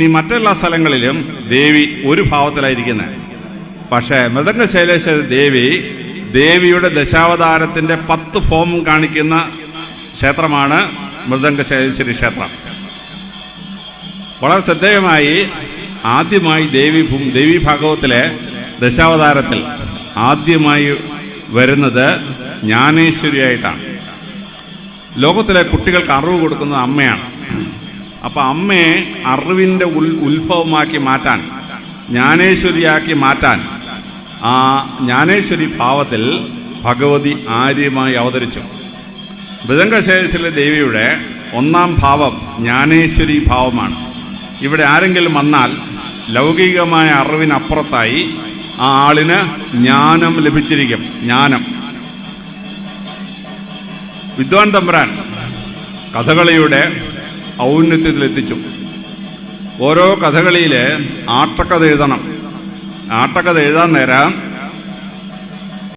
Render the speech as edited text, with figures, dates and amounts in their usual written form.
ഈ മറ്റെല്ലാ സ്ഥലങ്ങളിലും ദേവി ഒരു ഭാവത്തിലായിരിക്കുന്നത്. പക്ഷേ മൃദംഗശൈലേശ്വരി ദേവിയുടെ ദശാവതാരത്തിൻ്റെ 10 ഫോം കാണിക്കുന്ന ക്ഷേത്രമാണ് മൃദംഗശൈലേശ്വരി ക്ഷേത്രം. വളരെ ശ്രദ്ധേയമായി ആദ്യമായി ദേവി ഭാഗവത്തിലെ ദശാവതാരത്തിൽ ആദ്യമായി വരുന്നത് ജ്ഞാനേശ്വരിയായിട്ടാണ്. ലോകത്തിലെ കുട്ടികൾക്ക് അറിവ് കൊടുക്കുന്നത് അമ്മയാണ്. അപ്പം അമ്മയെ അറിവിൻ്റെ ഉത്ഭവമാക്കി മാറ്റാൻ, ജ്ഞാനേശ്വരിയാക്കി മാറ്റാൻ ആ ജ്ഞാനേശ്വരി ഭാവത്തിൽ ഭഗവതി ആര്യമായി അവതരിച്ചു. മൃദംഗശൈലേശ്വരി ദേവിയുടെ 1-ാം ഭാവം ജ്ഞാനേശ്വരി ഭാവമാണ്. ഇവിടെ ആരെങ്കിലും വന്നാൽ ലൗകികമായ അറിവിനപ്പുറത്തായി ആ ആളിന് ജ്ഞാനം ലഭിച്ചിരിക്കും. ജ്ഞാനം. വിദ്വാൻ തമ്പുരാൻ കഥകളിയുടെ ഔന്നത്യത്തിലെത്തിച്ചു. ഓരോ കഥകളിയിൽ ആട്ടക്കഥ എഴുതണം. ആട്ടക്കഥ എഴുതാൻ നേരം